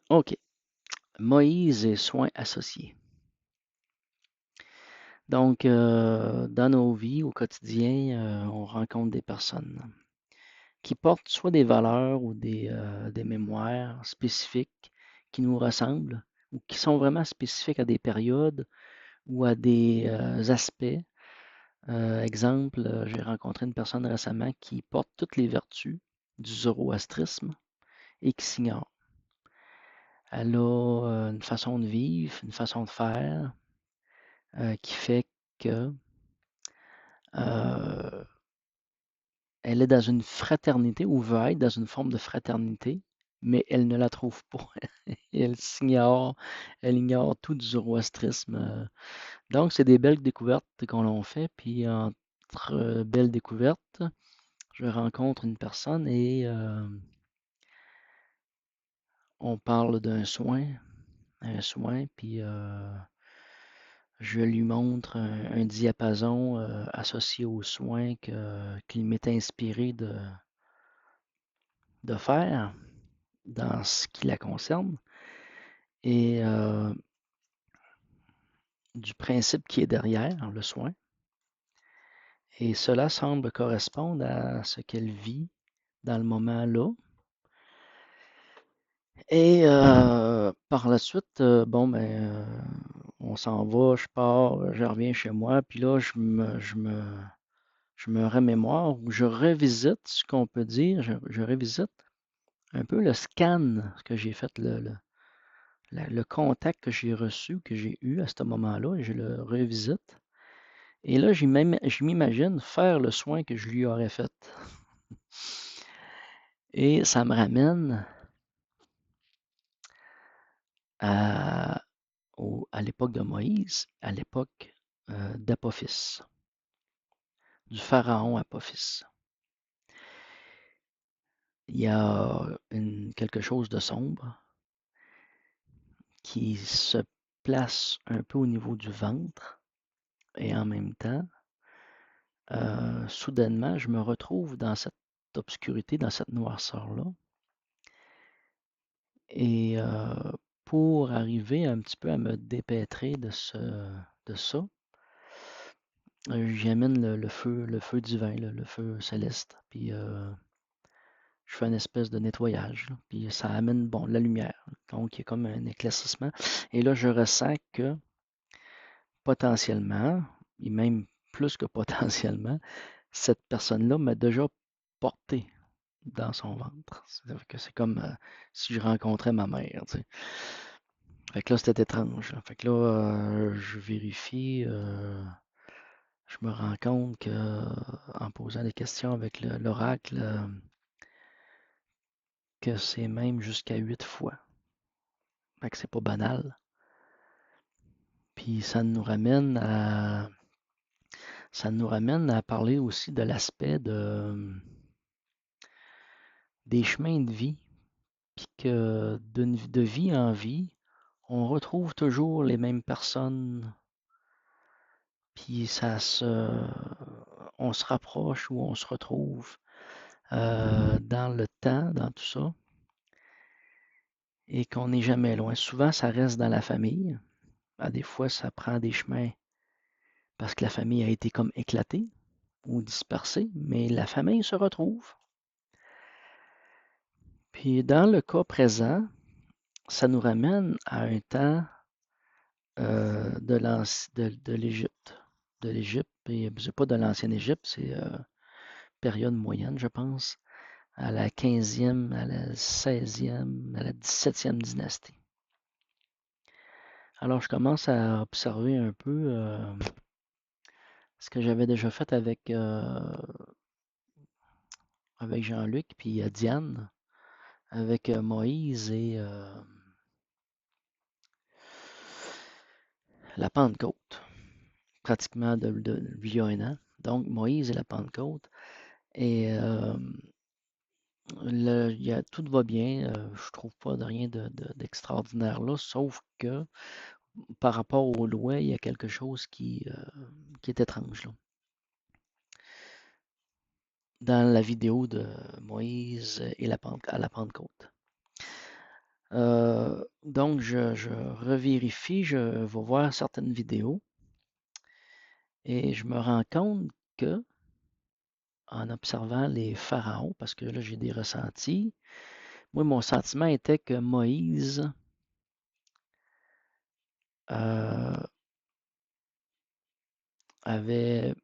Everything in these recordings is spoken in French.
OK. Moïse et soins associés. Donc, dans nos vies au quotidien, on rencontre des personnes qui portent soit des valeurs ou des mémoires spécifiques qui nous ressemblent ou qui sont vraiment spécifiques à des périodes ou à des aspects. Exemple, j'ai rencontré une personne récemment qui porte toutes les vertus du zoroastrisme et qui s'ignore. Elle a une façon de vivre, une façon de faire qui fait que euh, elle est dans une fraternité ou veut être dans une forme de fraternité, mais elle ne la trouve pas. Et elle s'ignore, elle ignore tout du zoroastrisme. Donc, c'est des belles découvertes qu'on l'on fait. Puis, entre belles découvertes, je rencontre une personne et on parle d'un soin, puis je lui montre un diapason associé au soin qu'il m'est inspiré de faire dans ce qui la concerne et du principe qui est derrière le soin. Et cela semble correspondre à ce qu'elle vit dans le moment là. Et par la suite, bon, ben, on s'en va, je pars, je reviens chez moi, puis là, je me remémore ou je revisite ce qu'on peut dire, je revisite un peu le scan que j'ai fait, le contact que j'ai reçu, que j'ai eu à ce moment-là, et je le revisite. Et là, je m'imagine faire le soin que je lui aurais fait. Et ça me ramène à, à l'époque de Moïse, à l'époque d'Apophis, du pharaon Apophis. Il y a quelque chose de sombre qui se place un peu au niveau du ventre et en même temps, soudainement, je me retrouve dans cette obscurité, dans cette noirceur-là. Et pour arriver un petit peu à me dépêtrer de ça, j'amène le feu divin, le feu céleste, puis je fais une espèce de nettoyage, là, puis ça amène, bon, la lumière. Donc, il y a comme un éclaircissement. Et là, je ressens que potentiellement, et même plus que potentiellement, cette personne-là m'a déjà porté dans son ventre. C'est-à-dire que c'est comme si je rencontrais ma mère, tu sais. Fait que là, c'était étrange. Fait que là, je vérifie, je me rends compte que, en posant des questions avec l'oracle, que c'est même jusqu'à 8 fois. Fait que c'est pas banal. Puis ça nous ramène à parler aussi de l'aspect des chemins de vie, puis que de vie en vie, on retrouve toujours les mêmes personnes, puis on se rapproche ou on se retrouve dans le temps, dans tout ça, et qu'on n'est jamais loin. Souvent, ça reste dans la famille. Des fois, ça prend des chemins parce que la famille a été comme éclatée ou dispersée, mais la famille se retrouve. Puis dans le cas présent, ça nous ramène à un temps de l'Égypte. De l'Égypte, et c'est pas de l'ancienne Égypte, c'est période moyenne, je pense, à la 15e, à la 16e, à la 17e dynastie. Alors, je commence à observer un peu ce que j'avais déjà fait avec Jean-Luc, puis Diane, avec Moïse et la Pentecôte, pratiquement il y a un an. Donc, Moïse et la Pentecôte. Et tout va bien. Je trouve pas de rien d'extraordinaire là, sauf que par rapport aux lois, il y a quelque chose qui est étrange là. Dans la vidéo de Moïse et à la Pentecôte. Donc, je revérifie, je vais voir certaines vidéos et je me rends compte que, en observant les pharaons, parce que là, j'ai des ressentis, moi, mon sentiment était que Moïse avait,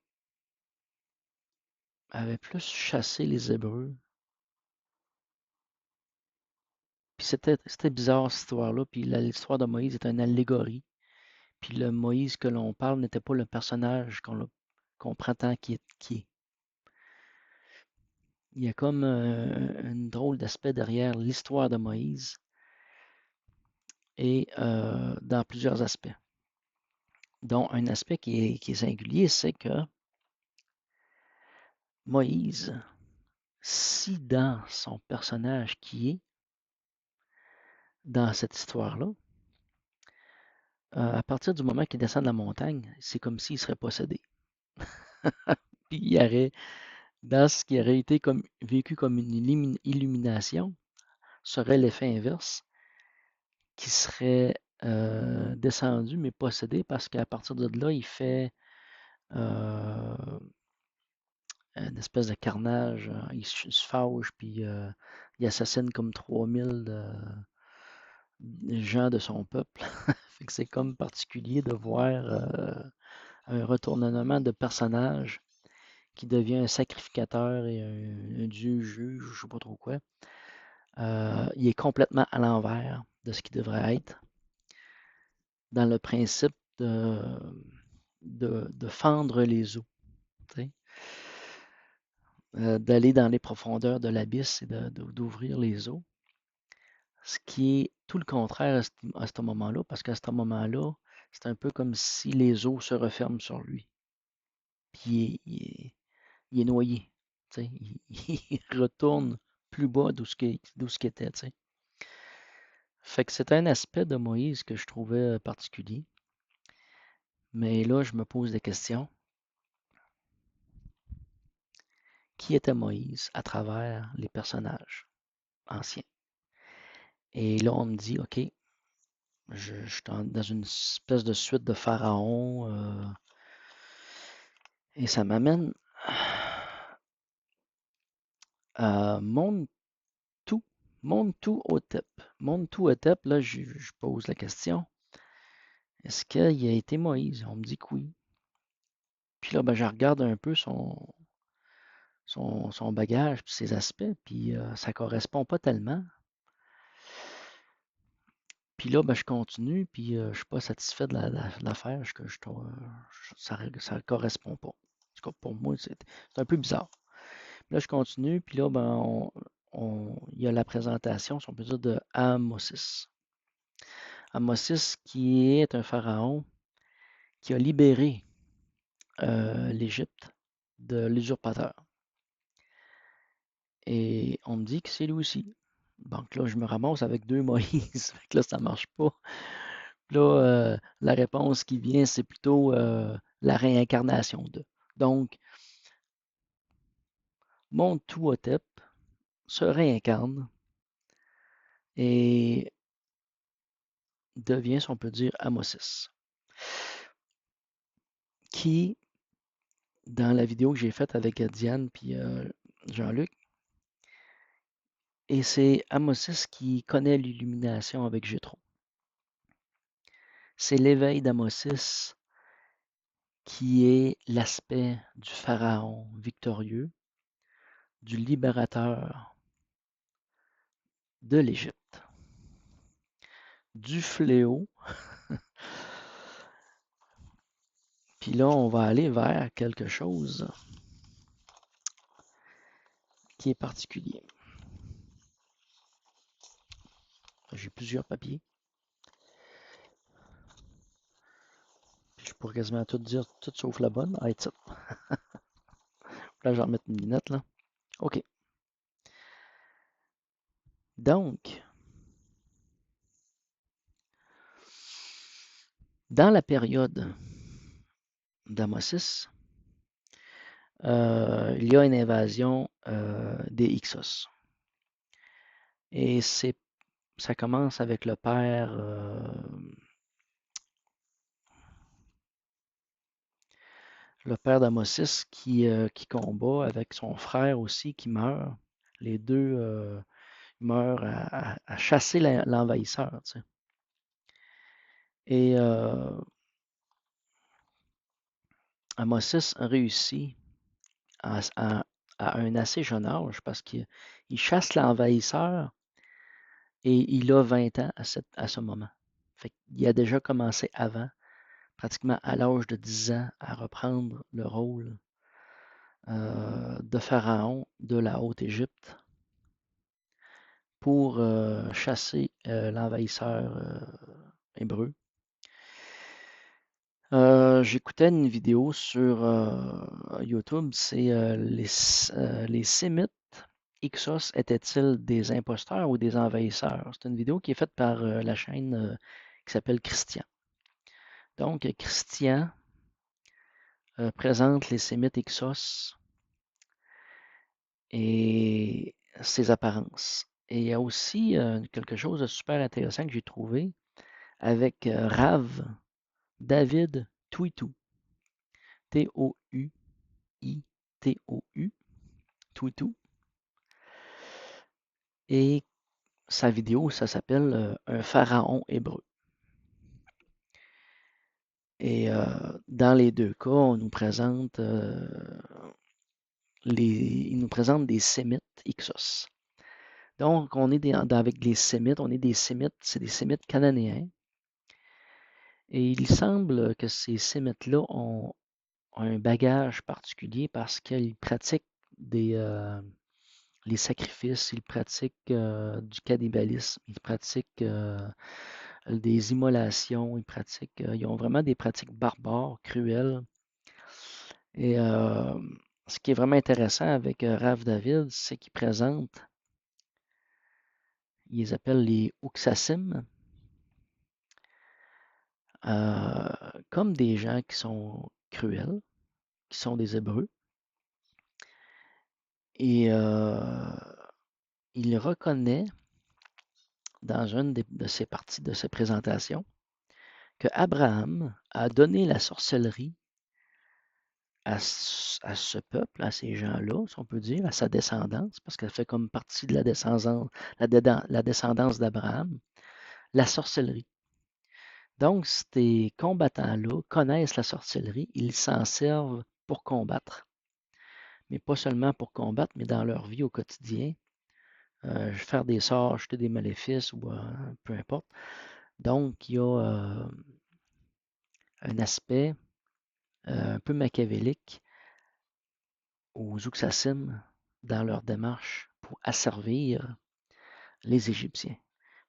avait plus chassé les Hébreux. Puis c'était bizarre cette histoire-là. Puis l'histoire de Moïse est une allégorie. Puis le Moïse que l'on parle n'était pas le personnage qu'on prétend qui est. Il y a comme une drôle d'aspect derrière l'histoire de Moïse et dans plusieurs aspects. Dont un aspect qui est singulier, c'est que Moïse, si dans son personnage qui est dans cette histoire-là, à partir du moment qu'il descend de la montagne, c'est comme s'il serait possédé. Puis il aurait, dans ce qui aurait été comme, vécu comme une illumination, serait l'effet inverse, qui serait descendu mais possédé parce qu'à partir de là, il fait une espèce de carnage. Il se fâche puis il assassine comme 3000 gens de son peuple. Fait que c'est comme particulier de voir un retournement de personnage qui devient un sacrificateur et un dieu juge, je ne sais pas trop quoi. Il est complètement à l'envers de ce qu'il devrait être dans le principe de fendre les eaux, d'aller dans les profondeurs de l'abysse et d'ouvrir les eaux. Ce qui est tout le contraire à ce moment-là, parce qu'à ce moment-là, c'est un peu comme si les eaux se referment sur lui. Puis il est noyé. Il, il retourne plus bas d'où ce qu'il était. T'sais. Fait que c'est un aspect de Moïse que je trouvais particulier. Mais là, je me pose des questions. Qui était Moïse à travers les personnages anciens? Et là, on me dit, OK, je suis dans une espèce de suite de pharaons. Et ça m'amène à Montou-Hotep. Montou-Hotep, là, je pose la question. Est-ce qu'il a été Moïse? On me dit que oui. Puis là, ben, je regarde un peu son bagage, puis ses aspects, puis ça correspond pas tellement. Puis là, ben, je continue, puis je suis pas satisfait de l'affaire, ça ne correspond pas. En tout cas, pour moi, c'est un peu bizarre. Puis là, je continue, puis là, ben, il y a la présentation, si on peut dire, de Amosis. Amosis, qui est un pharaon qui a libéré l'Égypte de l'usurpateur. Et on me dit que c'est lui aussi. Donc là, je me ramasse avec deux Moïse. Fait que là, ça marche pas. Là, la réponse qui vient, c'est plutôt la réincarnation de. Donc, Montuhotep se réincarne et devient, si on peut dire, Amosis, qui, dans la vidéo que j'ai faite avec Diane puis Jean-Luc, et c'est Amosis qui connaît l'illumination avec Jétro. C'est l'éveil d'Amosis qui est l'aspect du pharaon victorieux, du libérateur de l'Égypte, du fléau. Puis là, on va aller vers quelque chose qui est particulier. J'ai plusieurs papiers. Puis je pourrais quasiment tout dire, tout sauf la bonne. Ah, ça. Là, je vais remettre une lunette, là. OK. Donc, dans la période d'Amosis, il y a une invasion des Hyksos. Et c'est ça commence avec le père d'Amosis qui combat avec son frère aussi qui meurt. Les deux meurent à chasser l'envahisseur. Tu sais. Et Amosis réussit à un assez jeune âge parce qu'il chasse l'envahisseur et il a 20 ans à ce moment. Fait qu'il a déjà commencé avant, pratiquement à l'âge de 10 ans, à reprendre le rôle de pharaon de la Haute-Égypte pour chasser l'envahisseur hébreu. J'écoutais une vidéo sur YouTube, c'est les Sémites Hyksos étaient-ils des imposteurs ou des envahisseurs? C'est une vidéo qui est faite par la chaîne qui s'appelle Christian. Donc, Christian présente les Sémites Hyksos et ses apparences. Et il y a aussi quelque chose de super intéressant que j'ai trouvé avec Rav David Twitou. T-O-U-I-T-O-U. Twitou. Et sa vidéo, ça s'appelle Un pharaon hébreu. Et dans les deux cas, on nous présente il nous présente des Sémites Hyksos. Donc, on est avec les Sémites, on est des Sémites, c'est des Sémites cananéens. Et il semble que ces Sémites-là ont un bagage particulier parce qu'ils pratiquent les sacrifices, ils pratiquent du cannibalisme, ils pratiquent des immolations, ils ont vraiment des pratiques barbares, cruelles. Et ce qui est vraiment intéressant avec Rav David, c'est qu'il présente, il les appelle les Uxasim, comme des gens qui sont cruels, qui sont des Hébreux. Et il reconnaît dans une de ses parties de ses présentations que Abraham a donné la sorcellerie à ce peuple, à ces gens-là, si on peut dire, à sa descendance, parce qu'elle fait comme partie de la descendance d'Abraham, la sorcellerie. Donc, ces combattants-là connaissent la sorcellerie, ils s'en servent pour combattre. Mais pas seulement pour combattre, mais dans leur vie au quotidien. Faire des sorts, jeter des maléfices ou peu importe. Donc, il y a un aspect un peu machiavélique aux Uxasim dans leur démarche pour asservir les Égyptiens.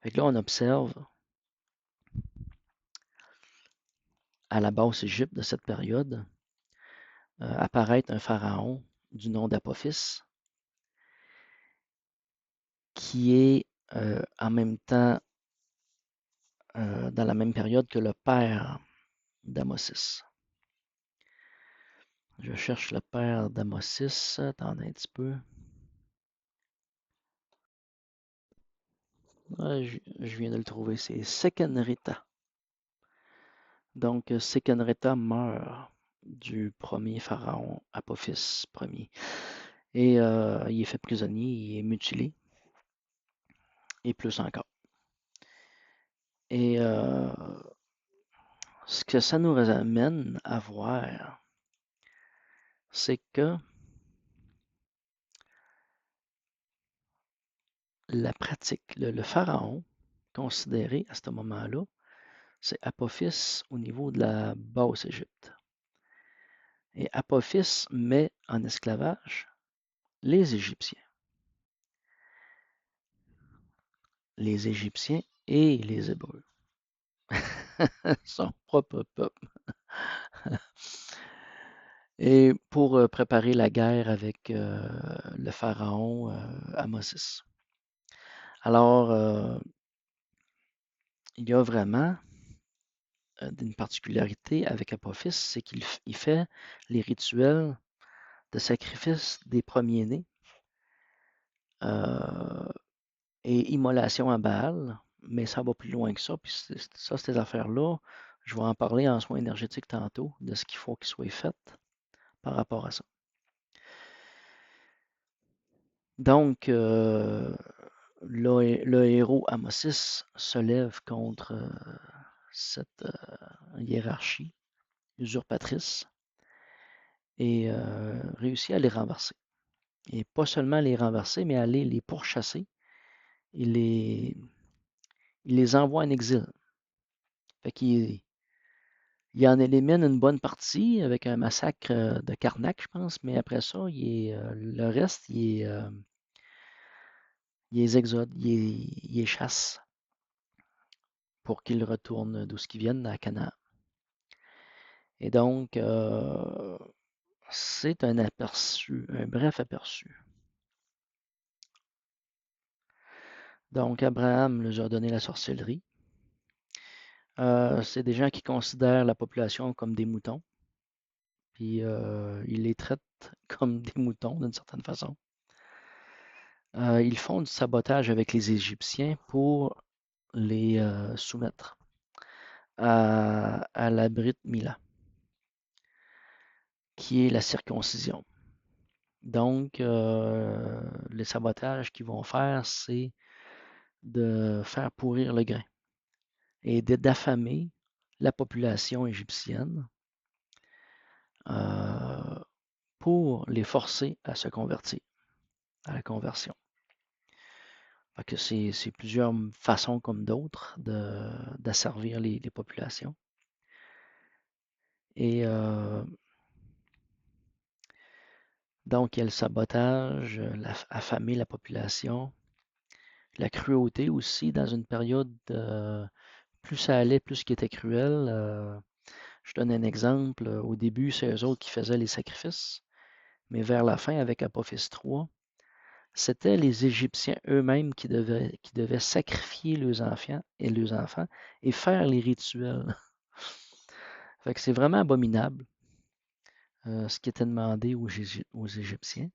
Fait que là, on observe à la Basse-Égypte de cette période apparaître un pharaon du nom d'Apophis qui est en même temps dans la même période que le père d'Amosis. Je cherche le père d'Amosis. Attendez un petit peu. Je viens de le trouver. C'est Sekenrita. Donc, Sekenrita meurt du premier pharaon Apophis Ier. Et il est fait prisonnier, il est mutilé. Et plus encore. Et ce que ça nous amène à voir, c'est que la pratique, le pharaon considéré à ce moment-là, c'est Apophis au niveau de la Basse-Égypte. Et Apophis met en esclavage les Égyptiens. Les Égyptiens et les Hébreux. Son propre peuple. Et pour préparer la guerre avec le pharaon Amosis. Alors, il y a vraiment une particularité avec Apophis, c'est qu'il fait les rituels de sacrifice des premiers-nés et immolation à Baal, mais ça va plus loin que ça. Puis ça, ces affaires-là, je vais en parler en soins énergétiques tantôt, de ce qu'il faut qu'il soit fait par rapport à ça. Donc, le héros Amosis se lève contre cette hiérarchie usurpatrice et réussit à les renverser. Et pas seulement les renverser, mais à les pourchasser. Il les envoie en exil. Fait qu'il il en élimine une bonne partie avec un massacre de Karnak, je pense, mais après ça, le reste, il les exode, il les chasse pour qu'ils retournent d'où qu'ils viennent, à Canaan. Et donc, c'est un aperçu, un bref aperçu. Donc, Abraham leur a donné la sorcellerie. C'est des gens qui considèrent la population comme des moutons, puis ils les traitent comme des moutons d'une certaine façon. Ils font du sabotage avec les Égyptiens pour les soumettre à la Brit Mila, qui est la circoncision. Donc, le sabotage qu'ils vont faire, c'est de faire pourrir le grain et d'affamer la population égyptienne euh, pour les forcer à se convertir, à la conversion. Fait que c'est plusieurs façons comme d'autres d'asservir les populations. Et donc, il y a le sabotage, affamer la population, la cruauté aussi dans une période, plus ça allait, plus qui était cruel. Je donne un exemple. Au début, c'est eux autres qui faisaient les sacrifices, mais vers la fin, avec Apophis 3, c'était les Égyptiens eux-mêmes qui devaient sacrifier leurs enfants et faire les rituels. Fait que c'est vraiment abominable ce qui était demandé aux Égyptiens.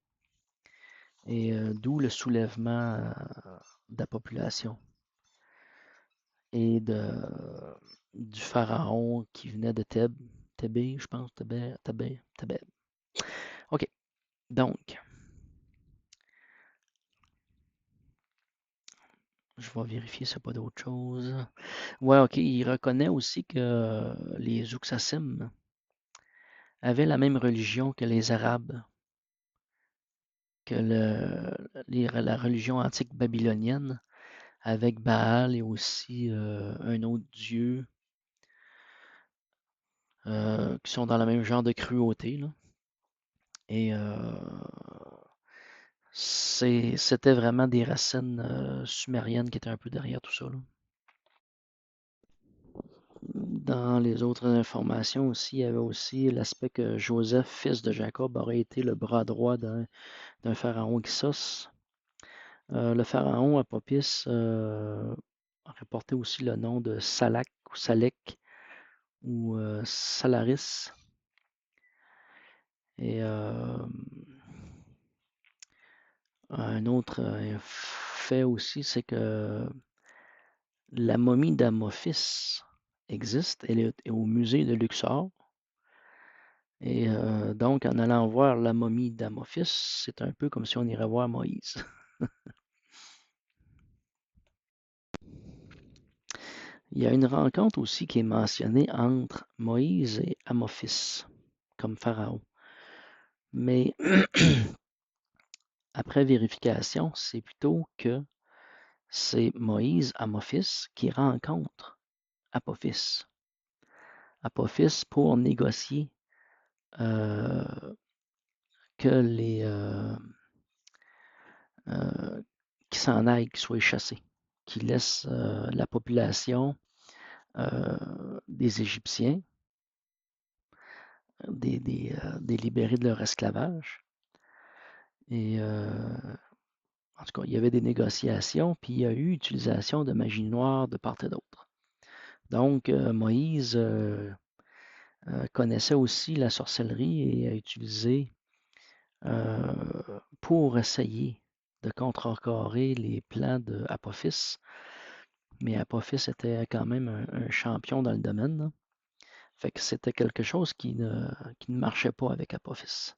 Et d'où le soulèvement de la population et du pharaon qui venait de Thébé, je pense, Thébé. OK, donc, je vais vérifier s'il n'y a pas d'autre chose. Ouais, OK, il reconnaît aussi que les Uxasim avaient la même religion que les Arabes, que la religion antique babylonienne, avec Baal et aussi un autre dieu qui sont dans le même genre de cruauté, là. Et c'était vraiment des racines sumériennes qui étaient un peu derrière tout ça, là. Dans les autres informations aussi, il y avait aussi l'aspect que Joseph, fils de Jacob, aurait été le bras droit d'un pharaon Xos. Le pharaon Apopis aurait porté aussi le nom de Salak ou Salek ou Salaris. Et un autre fait aussi, c'est que la momie d'Amophis existe. Elle est au musée de Luxor. Et donc, en allant voir la momie d'Amophis, c'est un peu comme si on irait voir Moïse. Il y a une rencontre aussi qui est mentionnée entre Moïse et Amophis, comme pharaon. Mais après vérification, c'est plutôt que c'est Moïse, Amophis, qui rencontre Apophis. Apophis pour négocier euh, que qui s'en aillent, qu'ils soient chassés, qui laissent la population des Égyptiens des libérés de leur esclavage. Et en tout cas, il y avait des négociations, puis il y a eu utilisation de magie noire de part et d'autre. Donc, Moïse connaissait aussi la sorcellerie et a utilisé pour essayer de contrecarrer les plans d'Apophis. Mais Apophis était quand même un champion dans le domaine, là. Fait que c'était quelque chose qui ne marchait pas avec Apophis.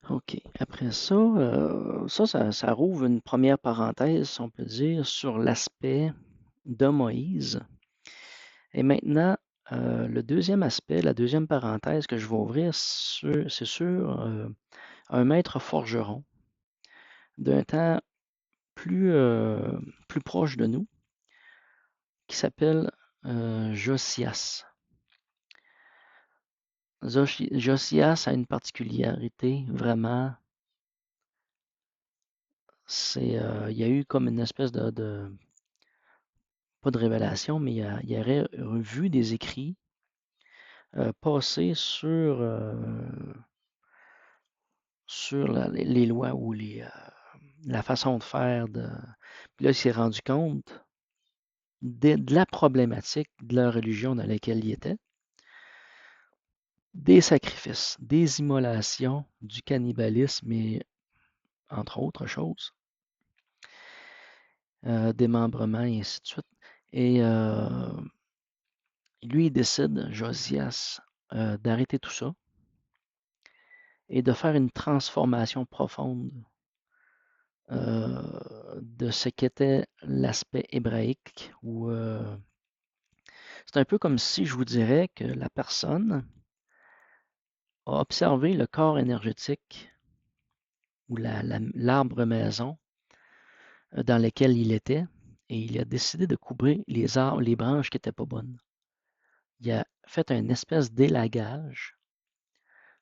OK. Après ça, ça rouvre une première parenthèse, si on peut dire, sur l'aspect de Moïse. Et maintenant, le deuxième aspect, la deuxième parenthèse que je vais ouvrir, c'est sur un maître forgeron d'un temps plus, plus proche de nous, qui s'appelle Josias. Josias a une particularité, vraiment, il y a eu comme une espèce pas de révélation, mais il aurait vu des écrits passer sur les lois ou la façon de faire. Puis là, il s'est rendu compte de la problématique de la religion dans laquelle il était, des sacrifices, des immolations, du cannibalisme et entre autres choses, démembrement et ainsi de suite. Et lui, il décide, Josias, d'arrêter tout ça et de faire une transformation profonde de ce qu'était l'aspect hébraïque. C'est un peu comme si je vous dirais que la personne a observé le corps énergétique ou l'arbre maison dans lequel il était et il a décidé de couper les arbres, les branches qui n'étaient pas bonnes. Il a fait une espèce d'élagage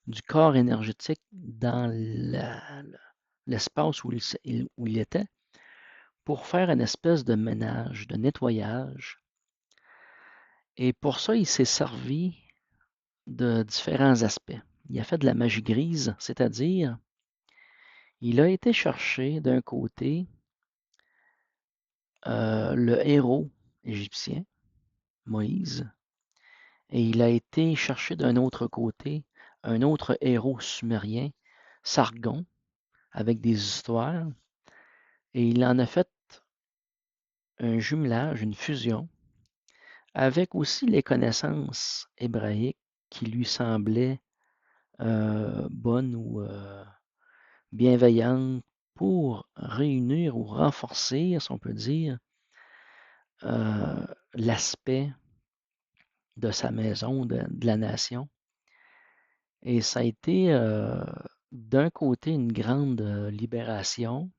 du corps énergétique dans l'espace où il était pour faire une espèce de ménage, de nettoyage. Et pour ça, il s'est servi de différents aspects. Il a fait de la magie grise, c'est-à-dire, il a été chercher d'un côté le héros égyptien, Moïse, et il a été chercher d'un autre côté un autre héros sumérien, Sargon, avec des histoires, et il en a fait un jumelage, une fusion, avec aussi les connaissances hébraïques qui lui semblaient bonnes ou bienveillantes pour réunir ou renforcer, si on peut dire, euh, l'aspect de sa maison, de la nation. Et ça a été d'un côté une grande libération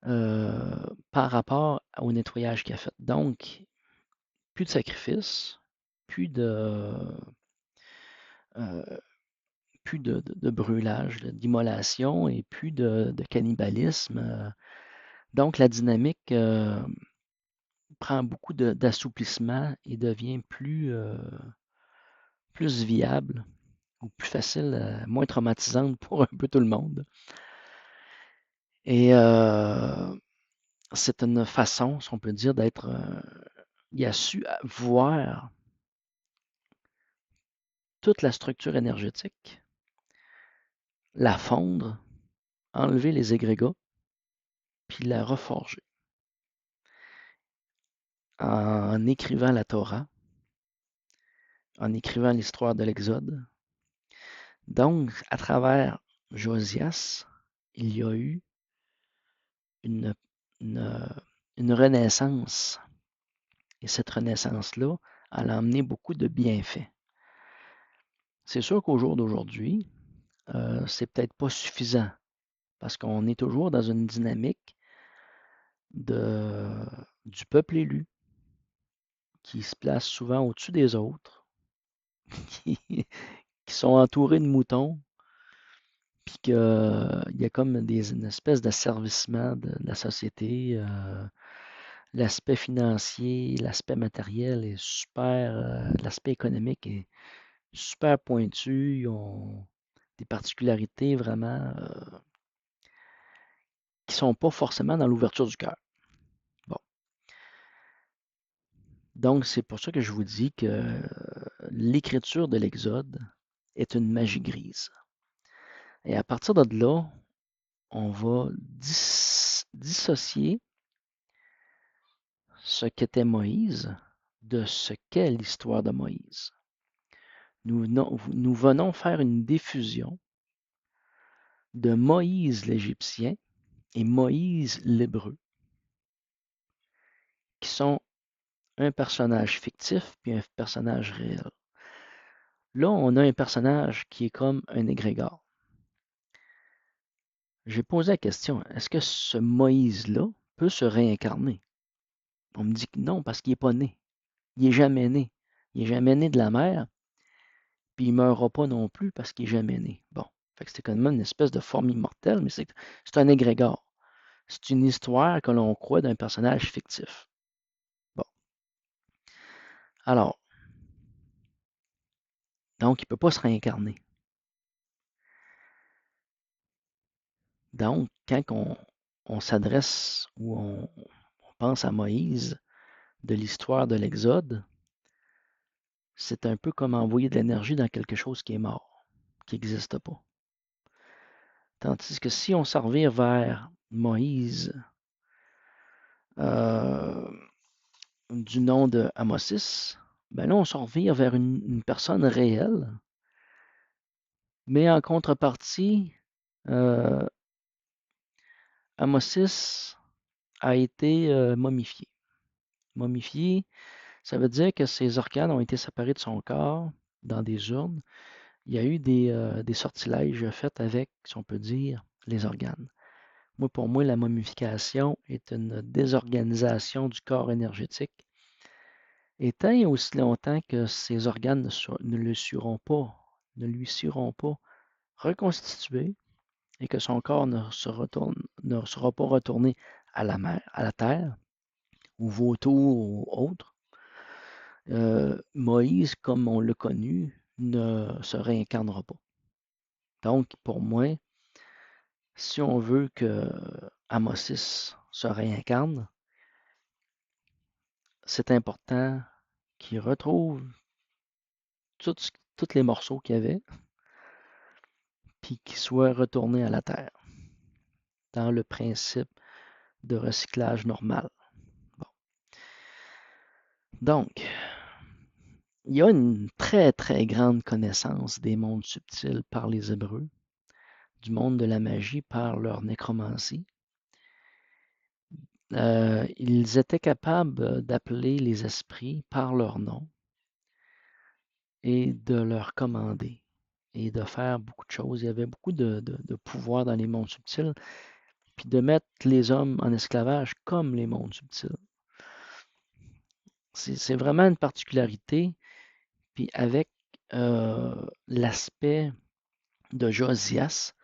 par rapport au nettoyage qu'il a fait. Donc, plus de sacrifice, plus de, euh, plus de brûlage, d'immolation et plus de cannibalisme. Donc, la dynamique prend beaucoup d'assouplissement et devient plus viable ou plus facile, moins traumatisante pour un peu tout le monde. Et c'est une façon, si on peut dire, d'être. Il a su voir toute la structure énergétique, la fondre, enlever les égrégats, puis la reforger. En écrivant la Torah, en écrivant l'histoire de l'Exode. Donc, à travers Josias, il y a eu une, une, une renaissance. Et cette renaissance-là, elle a amené beaucoup de bienfaits. C'est sûr qu'au jour d'aujourd'hui, c'est peut-être pas suffisant parce qu'on est toujours dans une dynamique de, du peuple élu qui se place souvent au-dessus des autres, qui, qui sont entourés de moutons, puis qu'il y a comme une espèce d'asservissement de la société. L'aspect financier, l'aspect matériel est super, l'aspect économique est super pointu. Ils ont des particularités vraiment qui ne sont pas forcément dans l'ouverture du cœur. Bon. Donc, c'est pour ça que je vous dis que l'écriture de l'Exode est une magie grise. Et à partir de là, on va dissocier ce qu'était Moïse de ce qu'est l'histoire de Moïse. Nous venons faire une diffusion de Moïse l'Égyptien et Moïse l'Hébreu, qui sont un personnage fictif puis un personnage réel. Là, on a un personnage qui est comme un égrégore. J'ai posé la question, est-ce que ce Moïse-là peut se réincarner? On me dit que non, parce qu'il n'est pas né. Il n'est jamais né. Il n'est jamais né de la mère, puis il ne meurra pas non plus parce qu'il n'est jamais né. Bon, fait que c'est quand même une espèce de forme immortelle, mais c'est un égrégore. C'est une histoire que l'on croit d'un personnage fictif. Bon. Alors, donc, il ne peut pas se réincarner. Donc, quand on s'adresse ou on pense à Moïse de l'histoire de l'Exode, c'est un peu comme envoyer de l'énergie dans quelque chose qui est mort, qui n'existe pas. Tandis que si on s'en revient vers Moïse du nom de Amosis, ben là, on s'en revient vers une personne réelle, mais en contrepartie, Amosis a été momifié. Momifié, ça veut dire que ses organes ont été séparés de son corps dans des urnes. Il y a eu des sortilèges faits avec, si on peut dire, les organes. Pour moi, la momification est une désorganisation du corps énergétique. Et tant et aussi longtemps que ces organes ne lui seront pas reconstitués et que son corps ne sera pas retourné à la mer, à la terre, ou vautour ou autre, Moïse, comme on l'a connu, ne se réincarnera pas. Donc, pour moi, si on veut que Amosis se réincarne, c'est important qu'il retrouve tous les morceaux qu'il y avait, puis qu'il soit retourné à la Terre, dans le principe de recyclage normal. Bon. Donc, il y a une très, très grande connaissance des mondes subtils par les Hébreux, du monde de la magie par leur nécromancie. Ils étaient capables d'appeler les esprits par leur nom et de leur commander et de faire beaucoup de choses. Il y avait beaucoup de pouvoir dans les mondes subtils, puis de mettre les hommes en esclavage comme les mondes subtils. C'est vraiment une particularité, puis avec l'aspect de Josias.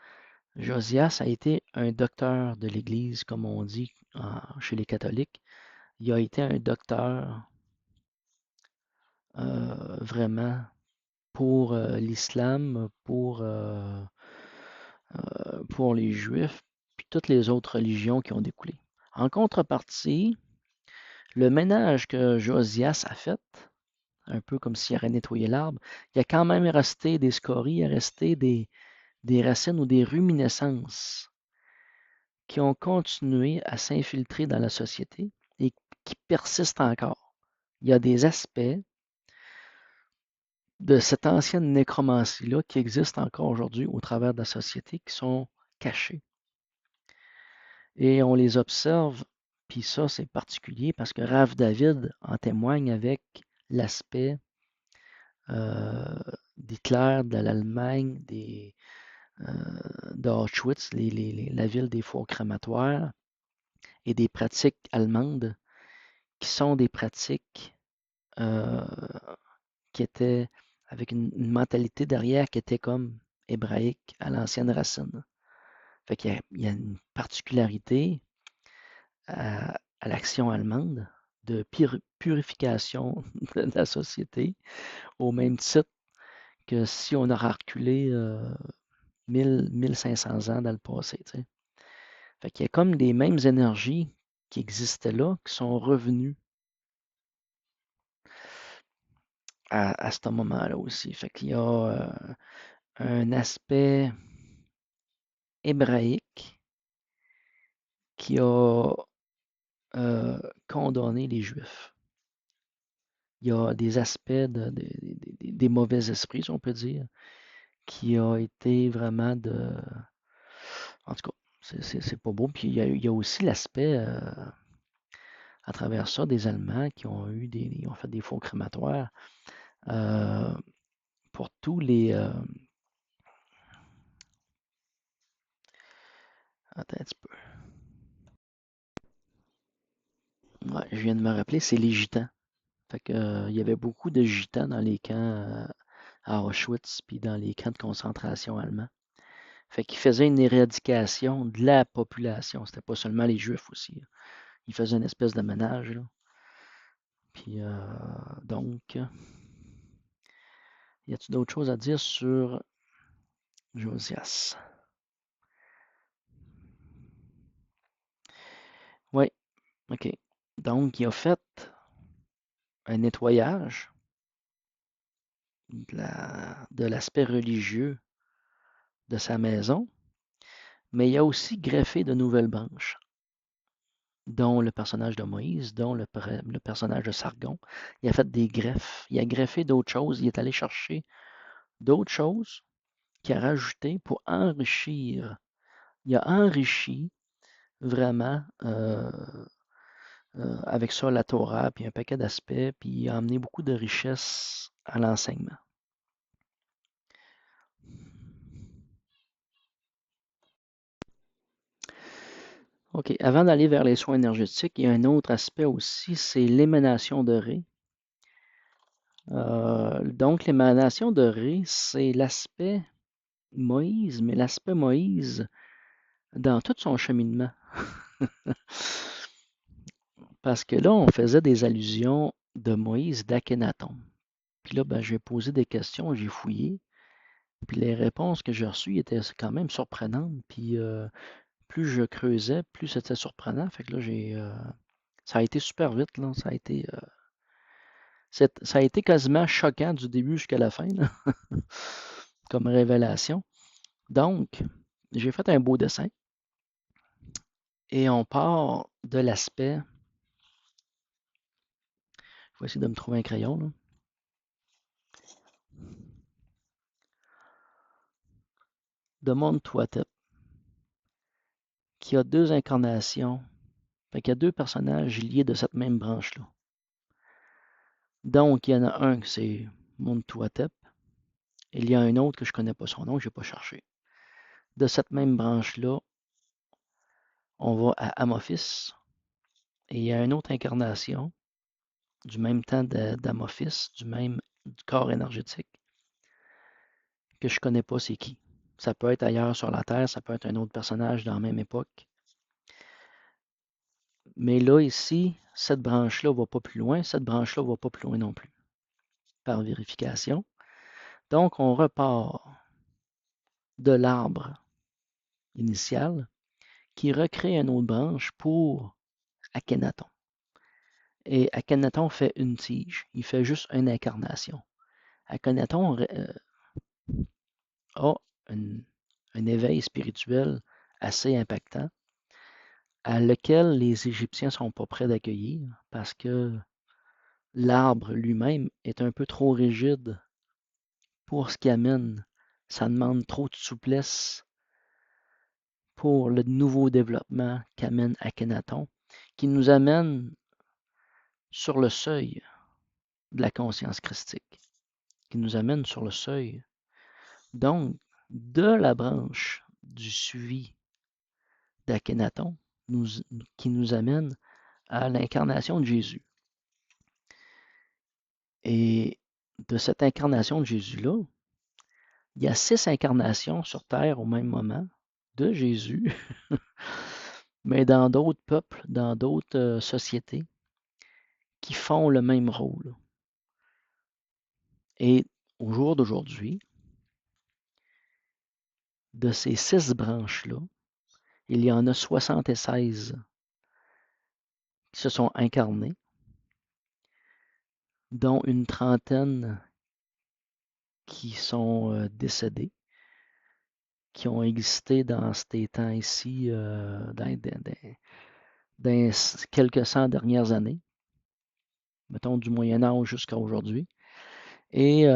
Josias a été un docteur de l'Église, comme on dit chez les catholiques. Il a été un docteur vraiment pour l'islam, pour les Juifs, puis toutes les autres religions qui ont découlé. En contrepartie, le ménage que Josias a fait, un peu comme s'il aurait nettoyé l'arbre, il a quand même resté des scories, il a resté des racines ou des ruminescences qui ont continué à s'infiltrer dans la société et qui persistent encore. Il y a des aspects de cette ancienne nécromancie-là qui existent encore aujourd'hui au travers de la société qui sont cachés. Et on les observe, puis ça c'est particulier parce que Rav David en témoigne avec l'aspect d'Hitler, de l'Allemagne, d'Auschwitz, la ville des fours crématoires, et des pratiques allemandes qui sont des pratiques qui étaient avec une mentalité derrière qui était comme hébraïque à l'ancienne racine. Fait qu'il y a une particularité à l'action allemande de purification de la société, au même titre que si on aura reculé 1500 ans dans le passé. T'sais. Fait qu'il y a comme des mêmes énergies qui existaient là, qui sont revenues. à ce moment-là aussi. Fait qu'il y a un aspect hébraïque qui a condamné les Juifs. Il y a des aspects des mauvais esprits, si on peut dire, qui a été vraiment de... En tout cas, c'est pas beau. Puis il y a aussi l'aspect, à travers ça, des Allemands qui ont ils ont fait des faux crématoires pour tous les... attends un petit peu. Ouais, je viens de me rappeler, c'est les Gitans. Fait que, il y avait beaucoup de Gitans dans les camps à Auschwitz, puis dans les camps de concentration allemands. Fait qu'ils faisaient une éradication de la population. C'était pas seulement les Juifs aussi. Ils faisaient une espèce de ménage, là. Puis, donc, y a-t-il d'autres choses à dire sur Josias? Oui, OK. Donc, il a fait un nettoyage de l'aspect religieux de sa maison, mais il a aussi greffé de nouvelles branches, dont le personnage de Moïse, dont le personnage de Sargon. Il a fait des greffes, il a greffé d'autres choses, il est allé chercher d'autres choses qu'il a rajoutées pour enrichir. Il a enrichi vraiment avec ça la Torah, puis un paquet d'aspects, puis il a amené beaucoup de richesse à l'enseignement. OK, avant d'aller vers les soins énergétiques, il y a un autre aspect aussi, c'est l'émanation de Ré. Donc, l'émanation de Ré, c'est l'aspect Moïse, mais l'aspect Moïse dans tout son cheminement. Parce que là, on faisait des allusions de Moïse d'Akhenaton. Puis là, ben, j'ai posé des questions, j'ai fouillé, puis les réponses que j'ai reçues étaient quand même surprenantes. Puis plus je creusais, plus c'était surprenant. Fait que là, ça a été super vite, là. Ça a été quasiment choquant du début jusqu'à la fin, là, comme révélation. Donc, j'ai fait un beau dessin et on part de l'aspect. Je vais essayer de me trouver un crayon, là. De Montuatep, qui a deux incarnations. Fait qu'il y a deux personnages liés de cette même branche-là. Donc, il y en a un, c'est Montuatep, et il y a un autre que je ne connais pas son nom, je n'ai pas cherché. De cette même branche-là, on va à Amophis, et il y a une autre incarnation du même temps d'Amophis, du corps énergétique, que je ne connais pas c'est qui. Ça peut être ailleurs sur la Terre, ça peut être un autre personnage dans la même époque. Mais là, ici, cette branche-là ne va pas plus loin, cette branche-là ne va pas plus loin non plus, par vérification. Donc, on repart de l'arbre initial qui recrée une autre branche pour Akhenaton. Et Akhenaton fait une tige, il fait juste une incarnation. Akhenaton a un éveil spirituel assez impactant à lequel les Égyptiens ne sont pas prêts d'accueillir parce que l'arbre lui-même est un peu trop rigide pour ce qui amène. Ça demande trop de souplesse pour le nouveau développement qu'amène Akhenaton, qui nous amène sur le seuil de la conscience christique, qui nous amène sur le seuil. Donc, de la branche du suivi d'Akhenaton, qui nous amène à l'incarnation de Jésus. Et de cette incarnation de Jésus-là, il y a 6 incarnations sur Terre au même moment de Jésus, mais dans d'autres peuples, dans d'autres sociétés, qui font le même rôle. Et au jour d'aujourd'hui, de ces 6 branches-là, il y en a 76 qui se sont incarnées dont une trentaine qui sont décédés, qui ont existé dans ces temps ici, dans quelques 100 dernières années, mettons du Moyen Âge jusqu'à aujourd'hui. Et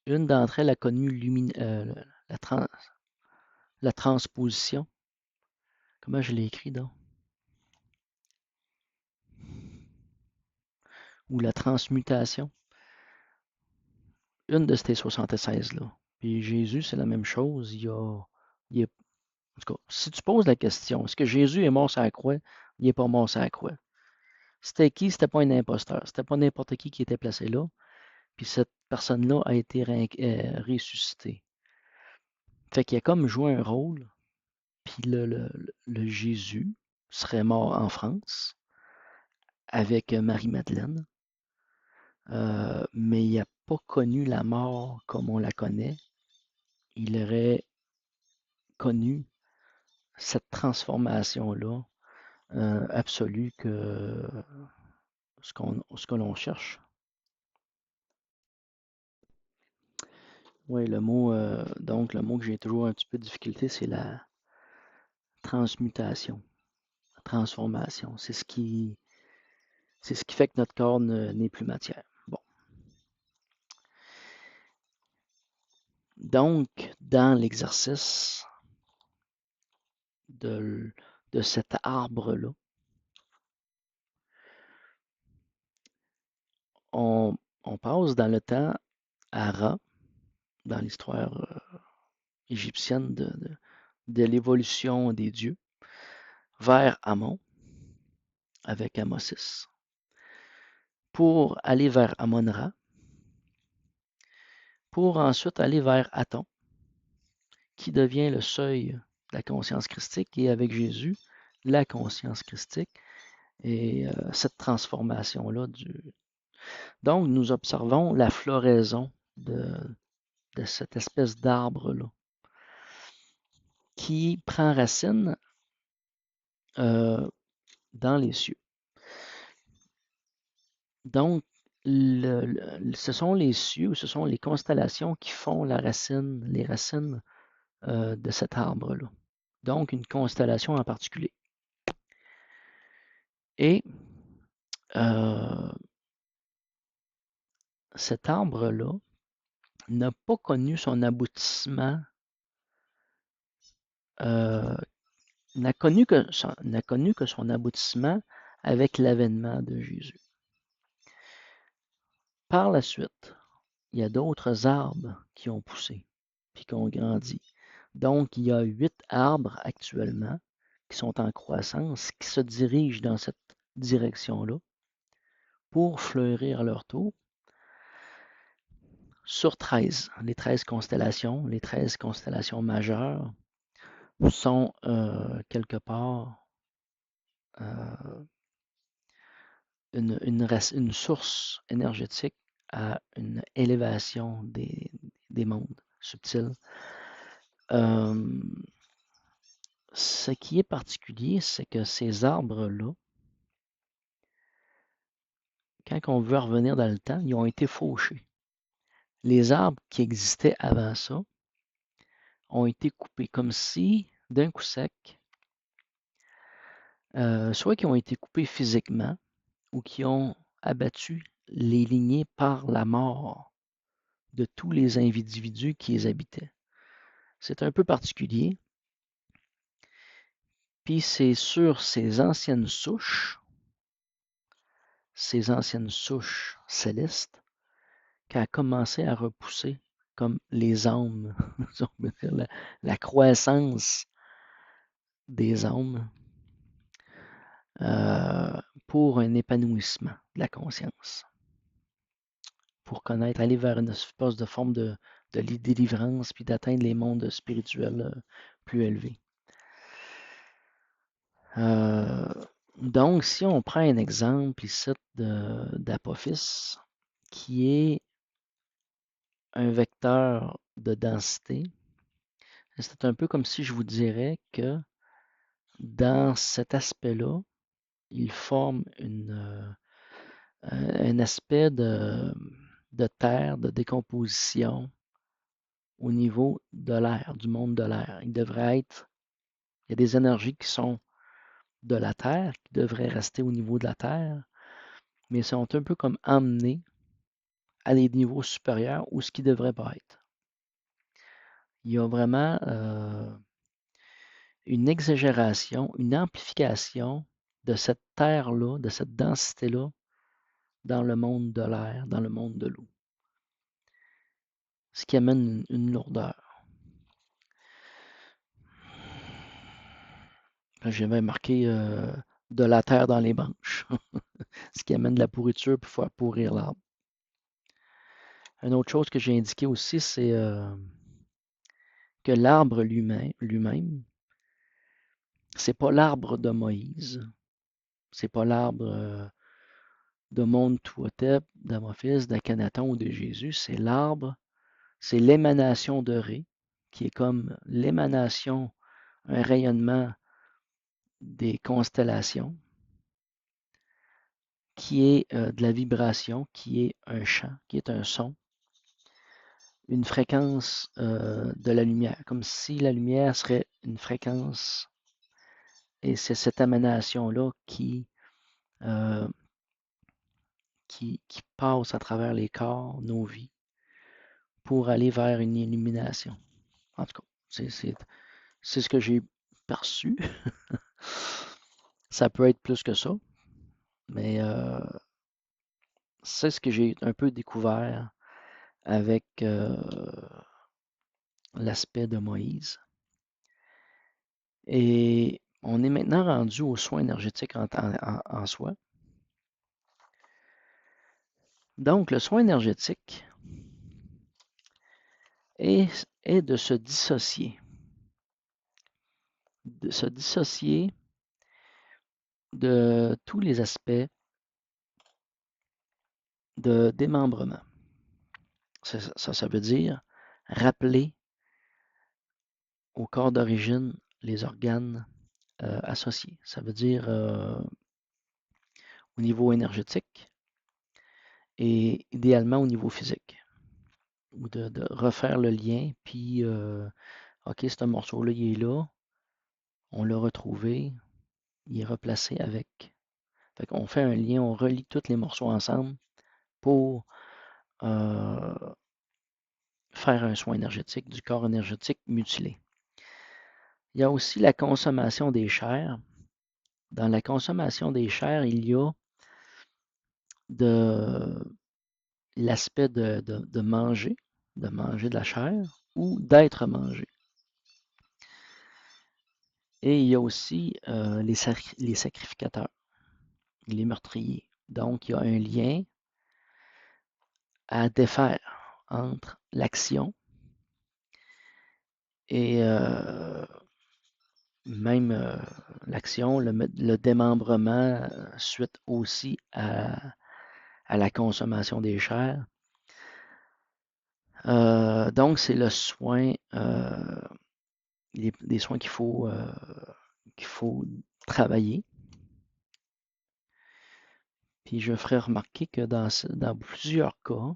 une d'entre elles a connu la transposition. Comment je l'ai écrit donc? Ou la transmutation. Une de ces 76-là. Puis Jésus, c'est la même chose. Il est, en tout cas, si tu poses la question, est-ce que Jésus est mort sur la croix? Il n'est pas mort sur la croix. C'était qui? C'était pas un imposteur. C'était pas n'importe qui était placé là. Puis cette personne-là a été ressuscitée. Fait qu'il a comme joué un rôle. Puis le Jésus serait mort en France avec Marie-Madeleine. Mais il n'a pas connu la mort comme on la connaît. Il aurait connu cette transformation-là absolue que ce que l'on cherche. Oui, donc le mot que j'ai toujours un petit peu de difficulté, c'est la transmutation, la transformation. C'est ce qui fait que notre corps n'est plus matière. Bon. Donc, dans l'exercice de, de cet arbre-là, on passe dans le temps à Ra, dans l'histoire égyptienne de l'évolution des dieux, vers Amon, avec Amosis, pour aller vers Amon-Ra, pour ensuite aller vers Aton, qui devient le seuil de la conscience christique, et avec Jésus, la conscience christique, et cette transformation-là. Donc, nous observons la floraison de cette espèce d'arbre-là, qui prend racine dans les cieux. Donc, ce sont les cieux, ce sont les constellations qui font les racines de cet arbre-là. Donc, une constellation en particulier. Et cet arbre-là n'a pas connu son aboutissement, n'a connu que son aboutissement avec l'avènement de Jésus. Par la suite, il y a d'autres arbres qui ont poussé, puis qui ont grandi. Donc, il y a 8 arbres actuellement qui sont en croissance, qui se dirigent dans cette direction-là pour fleurir à leur tour sur 13. Les 13 constellations majeures sont quelque part une source énergétique à une élévation des mondes subtils. Ce qui est particulier, c'est que ces arbres-là, quand on veut revenir dans le temps, ils ont été fauchés. Les arbres qui existaient avant ça ont été coupés, comme si, d'un coup sec, soit qui ont été coupés physiquement ou qui ont abattu les lignées par la mort de tous les individus qui les habitaient. C'est un peu particulier. Puis c'est sur ces anciennes souches célestes, qu'a commencé à repousser comme les âmes, la croissance des âmes pour un épanouissement de la conscience, pour connaître, aller vers une espèce de forme de délivrance, puis d'atteindre les mondes spirituels plus élevés. Donc, si on prend un exemple ici d'Apophis, qui est un vecteur de densité, c'est un peu comme si je vous dirais que dans cet aspect-là, il forme un aspect de terre, de décomposition au niveau de l'air, du monde de l'air. Il y a des énergies qui sont de la terre, qui devraient rester au niveau de la terre, mais sont un peu comme emmenées à des niveaux supérieurs où ce qui ne devrait pas être. Il y a vraiment une exagération, une amplification de cette terre-là, de cette densité-là, dans le monde de l'air, dans le monde de l'eau. Ce qui amène une lourdeur. J'avais marqué de la terre dans les branches, ce qui amène de la pourriture pour faire pourrir l'arbre. Une autre chose que j'ai indiqué aussi, c'est que l'arbre lui-même, c'est pas l'arbre de Moïse, c'est pas l'arbre de Montuotep, d'Amophis, d'Akhenaton ou de Jésus, c'est l'arbre, c'est l'émanation de Ré, qui est comme l'émanation, un rayonnement des constellations, qui est de la vibration, qui est un chant, qui est un son, une fréquence de la lumière, comme si la lumière serait une fréquence, et c'est cette émanation-là euh, qui passe à travers les corps, nos vies, pour aller vers une illumination. En tout cas, c'est ce que j'ai perçu. Ça peut être plus que ça, mais c'est ce que j'ai un peu découvert avec l'aspect de Moïse. Et on est maintenant rendu aux soins énergétiques en soi. Donc, le soin énergétique est de se dissocier. De se dissocier de tous les aspects de démembrement. Ça veut dire rappeler au corps d'origine les organes associés. Ça veut dire au niveau énergétique et idéalement au niveau physique. Ou de refaire le lien, puis OK, ce morceau-là, il est là, on l'a retrouvé, il est replacé avec. Fait qu'on fait un lien, on relie tous les morceaux ensemble pour faire un soin énergétique du corps énergétique mutilé. Il y a aussi la consommation des chairs. Dans la consommation des chairs, il y a de l'aspect de manger de la chair ou d'être mangé. Et il y a aussi les sacrificateurs, les meurtriers. Donc, il y a un lien à défaire entre l'action et même l'action, le démembrement suite aussi à la consommation des chairs. Donc, c'est le soin, des soins qu'il faut travailler. Puis je ferai remarquer que dans plusieurs cas,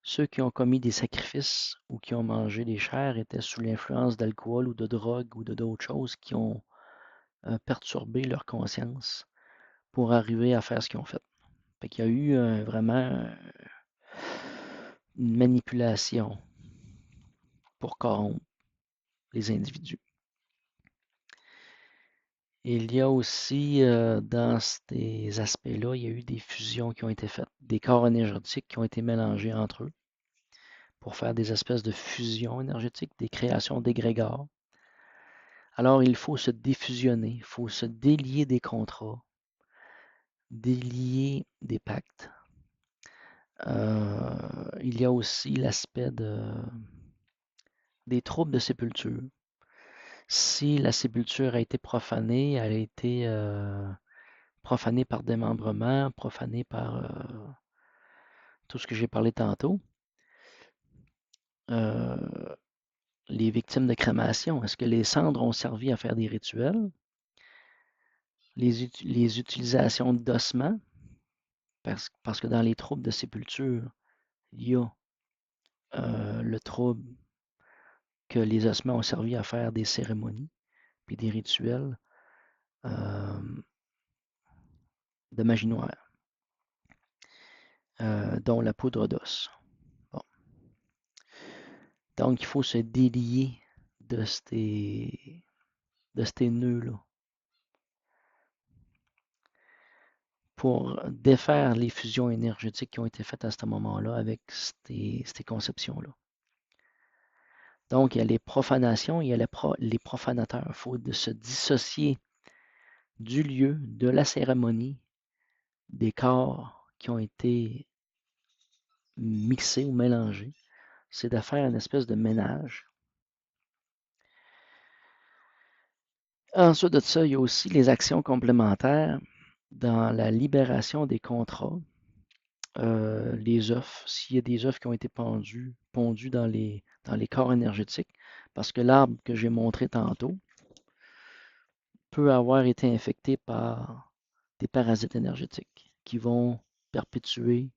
ceux qui ont commis des sacrifices ou qui ont mangé des chairs étaient sous l'influence d'alcool ou de drogue ou de d'autres choses qui ont perturbé leur conscience pour arriver à faire ce qu'ils ont fait. Fait qu'il y a eu vraiment une manipulation pour corrompre les individus. Il y a aussi, dans ces aspects-là, il y a eu des fusions qui ont été faites, des corps énergétiques qui ont été mélangés entre eux pour faire des espèces de fusions énergétiques, des créations d'égrégores. Alors, il faut se défusionner, il faut se délier des contrats, délier des pactes. Il y a aussi l'aspect des troubles de sépulture. Si la sépulture a été profanée, elle a été profanée par démembrement, profanée par tout ce que j'ai parlé tantôt. Les victimes de crémation, est-ce que les cendres ont servi à faire des rituels? les utilisations d'ossements, parce que dans les troubles de sépulture, il y a le trouble que les ossements ont servi à faire des cérémonies puis des rituels de magie noire, dont la poudre d'os. Bon. Donc, il faut se délier de ces nœuds-là pour défaire les fusions énergétiques qui ont été faites à ce moment-là avec ces conceptions-là. Donc, il y a les profanations, il y a les profanateurs. Il faut se dissocier du lieu, de la cérémonie, des corps qui ont été mixés ou mélangés. C'est de faire une espèce de ménage. Ensuite de ça, il y a aussi les actions complémentaires dans la libération des contrats, les œufs, s'il y a des œufs qui ont été pondus dans les corps énergétiques, parce que l'arbre que j'ai montré tantôt peut avoir été infecté par des parasites énergétiques qui vont perpétuer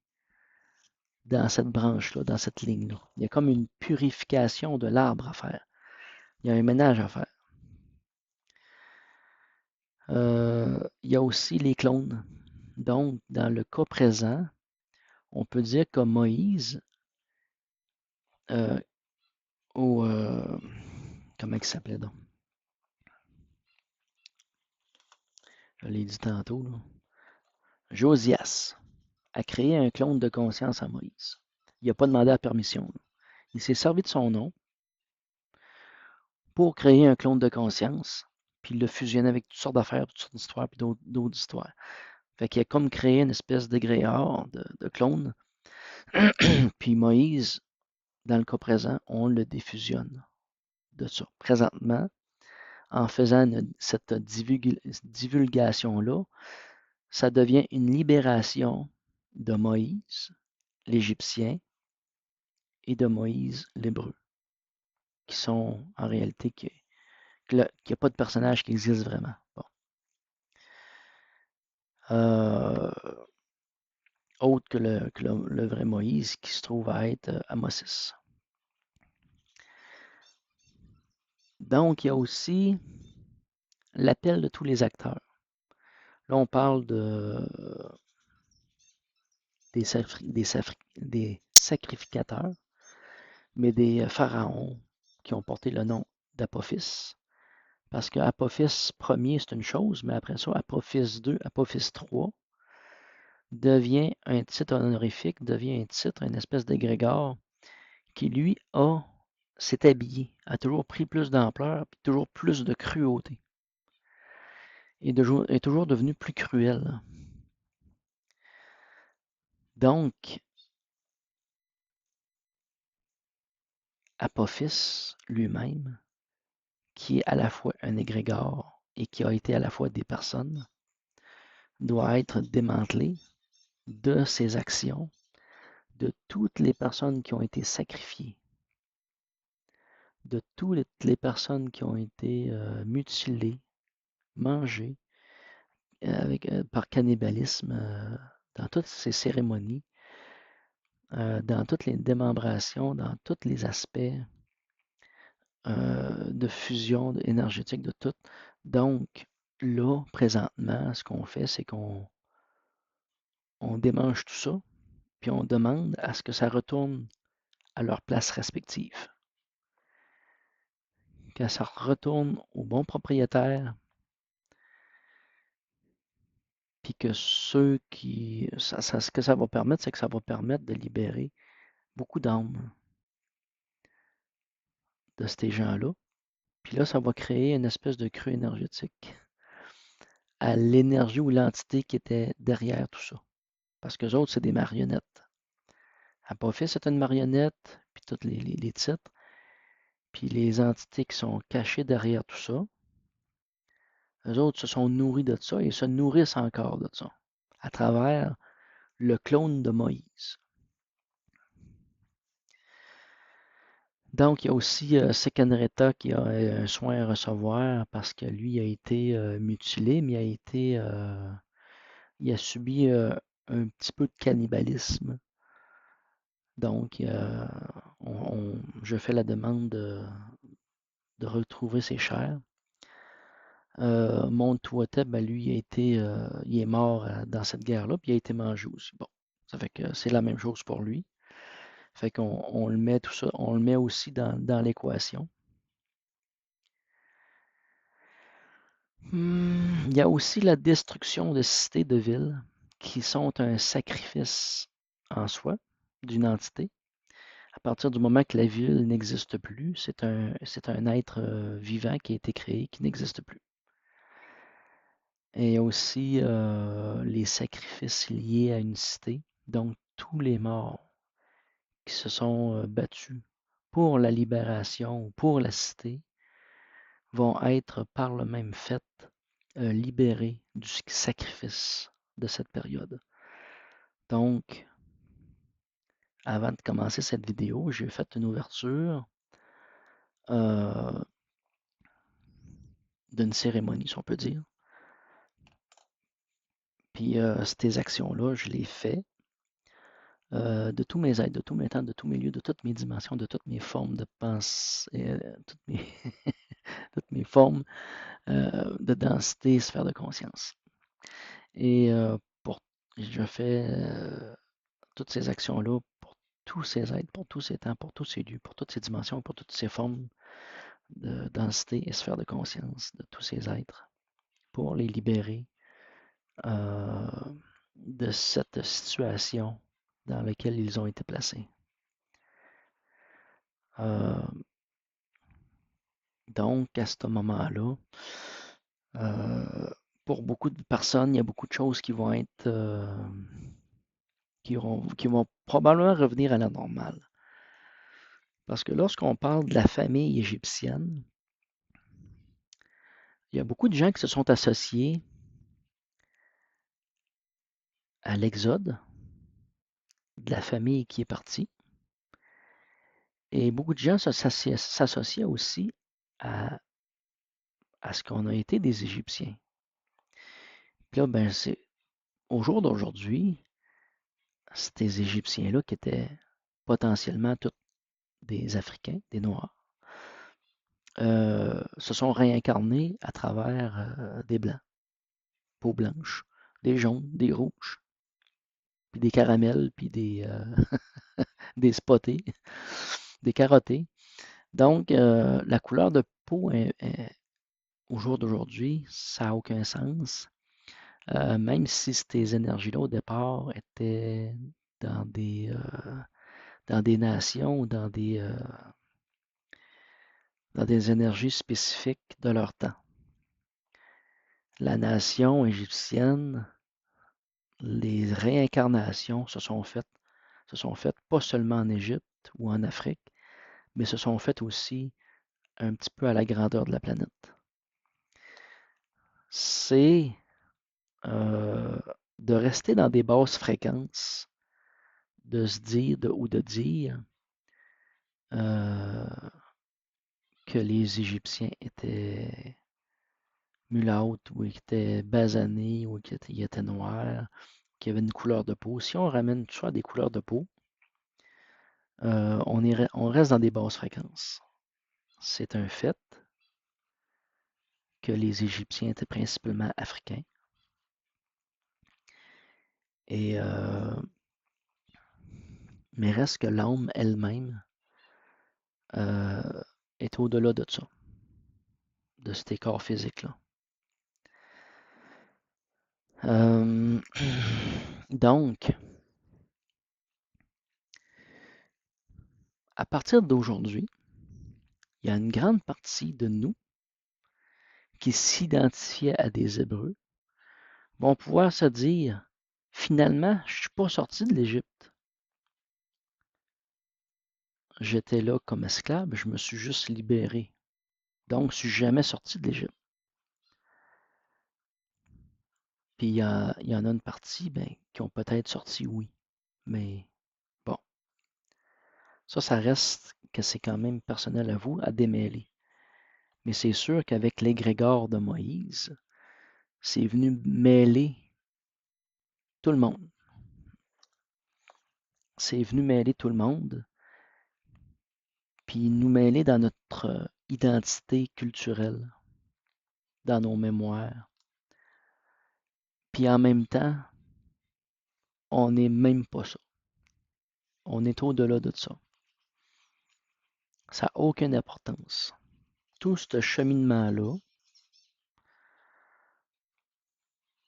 dans cette branche-là, dans cette ligne-là. Il y a comme une purification de l'arbre à faire. Il y a un ménage à faire. Il y a aussi les clones. Donc, dans le cas présent, on peut dire que Moïse, ou comment il s'appelait donc? Je l'ai dit tantôt, là. Josias a créé un clone de conscience à Moïse. Il n'a pas demandé la permission. Là. Il s'est servi de son nom pour créer un clone de conscience, puis il l'a fusionné avec toutes sortes d'affaires, toutes sortes d'histoires, puis d'autres histoires. Fait qu'il a comme créé une espèce d'égrégore de clone. Puis Moïse, dans le cas présent, on le défusionne de ça. Présentement, en faisant cette divulgation-là, ça devient une libération de Moïse, l'Égyptien, et de Moïse, l'Hébreu, qui sont en réalité qu'il n'y a pas de personnage qui existe vraiment. Bon. Autre que le vrai Moïse qui se trouve à être Amosis. Donc, il y a aussi l'appel de tous les acteurs. Là, on parle des sacrificateurs, mais des pharaons qui ont porté le nom d'Apophis. Parce que Apophis premier, c'est une chose, mais après ça, Apophis 2, Apophis 3 devient un titre honorifique, devient un titre, une espèce d'égrégore qui, lui, s'est habillé, a toujours pris plus d'ampleur, puis toujours plus de cruauté. Et est toujours devenu plus cruel. Donc, Apophis lui-même, qui est à la fois un égrégore et qui a été à la fois des personnes, doit être démantelé de ses actions, de toutes les personnes qui ont été sacrifiées, de toutes les personnes qui ont été mutilées, mangées par cannibalisme dans toutes ces cérémonies, dans toutes les démembrations, dans tous les aspects de fusion énergétique de tout. Donc, là, présentement, ce qu'on fait, c'est qu'on démange tout ça, puis on demande à ce que ça retourne à leur place respective. Que ça retourne au bon propriétaire, puis que ceux qui... ce que ça va permettre, c'est que ça va permettre de libérer beaucoup d'âmes de ces gens-là. Puis là, ça va créer une espèce de crue énergétique à l'énergie ou l'entité qui était derrière tout ça. Parce que les autres, c'est des marionnettes. Apophis, c'est une marionnette, puis tous les titres, puis les entités qui sont cachées derrière tout ça, eux autres se sont nourris de ça et se nourrissent encore de ça, à travers le clone de Moïse. Donc, il y a aussi Sekenreta qui a un soin à recevoir parce que lui a été mutilé, mais il a subi un petit peu de cannibalisme. Donc, je fais la demande de retrouver ses chairs. Montuotep, ben, lui, il est mort dans cette guerre-là, puis il a été mangé aussi. Bon, ça fait que c'est la même chose pour lui. Fait qu'on le met tout ça, on le met aussi dans l'équation. Il y a aussi la destruction de cités, de villes, qui sont un sacrifice en soi d'une entité. À partir du moment que la ville n'existe plus, c'est un être vivant qui a été créé, qui n'existe plus. Et il y a aussi les sacrifices liés à une cité, donc tous les morts qui se sont battus pour la libération ou pour la cité vont être par le même fait libérés du sacrifice de cette période. Donc, avant de commencer cette vidéo, j'ai fait une ouverture euh, d'une cérémonie, si on peut dire. Puis ces actions-là, je les fais de tous mes êtres, de tous mes temps, de tous mes lieux, de toutes mes dimensions, de toutes mes formes de pensée, toutes mes formes de densité, sphère de conscience. Et pour, je fais toutes ces actions-là pour tous ces êtres, pour tous ces temps, pour tous ces lieux, pour toutes ces dimensions, pour toutes ces formes de densité et sphère de conscience de tous ces êtres, pour les libérer euh, de cette situation dans laquelle ils ont été placés. Euh, donc, à ce moment-là, pour beaucoup de personnes, il y a beaucoup de choses qui vont être, qui vont probablement revenir à la normale. Parce que lorsqu'on parle de la famille égyptienne, il y a beaucoup de gens qui se sont associés à l'exode de la famille qui est partie. Et beaucoup de gens s'associent aussi à, à ce qu'on a été des Égyptiens. Puis là, ben, au jour d'aujourd'hui, ces Égyptiens-là qui étaient potentiellement tous des Africains, des Noirs, se sont réincarnés à travers des Blancs, peau blanche, des jaunes, des rouges, puis des caramels, puis des spottés, des carottés. Donc, la couleur de peau au jour d'aujourd'hui, ça n'a aucun sens. Même si ces énergies-là, au départ, étaient dans des, euh, dans des nations ou dans des énergies spécifiques de leur temps. La nation égyptienne, les réincarnations se sont faites pas seulement en Égypte ou en Afrique, mais se sont faites aussi un petit peu à la grandeur de la planète. C'est euh, de rester dans des basses fréquences, de se dire ou de dire euh, que les Égyptiens étaient mulâtres ou étaient basanés ou qu'ils étaient noirs, qu'il y avait une couleur de peau. Si on ramène tout ça à des couleurs de peau, on reste dans des basses fréquences. C'est un fait que les Égyptiens étaient principalement africains. Et, mais reste que l'âme elle-même est au-delà de ça, de cet écart physique-là. Donc, à partir d'aujourd'hui, il y a une grande partie de nous qui s'identifiait à des Hébreux vont pouvoir se dire, finalement, je ne suis pas sorti de l'Égypte. J'étais là comme esclave, je me suis juste libéré. Donc, je ne suis jamais sorti de l'Égypte. Puis, il y en a une partie qui ont peut-être sorti, oui. Mais bon, ça reste que c'est quand même personnel à vous à démêler. Mais c'est sûr qu'avec l'égrégore de Moïse, c'est venu mêler tout le monde. C'est venu mêler tout le monde, puis nous mêler dans notre identité culturelle, dans nos mémoires. Puis en même temps, on n'est même pas ça. On est au-delà de ça. Ça n'a aucune importance. Tout ce cheminement-là,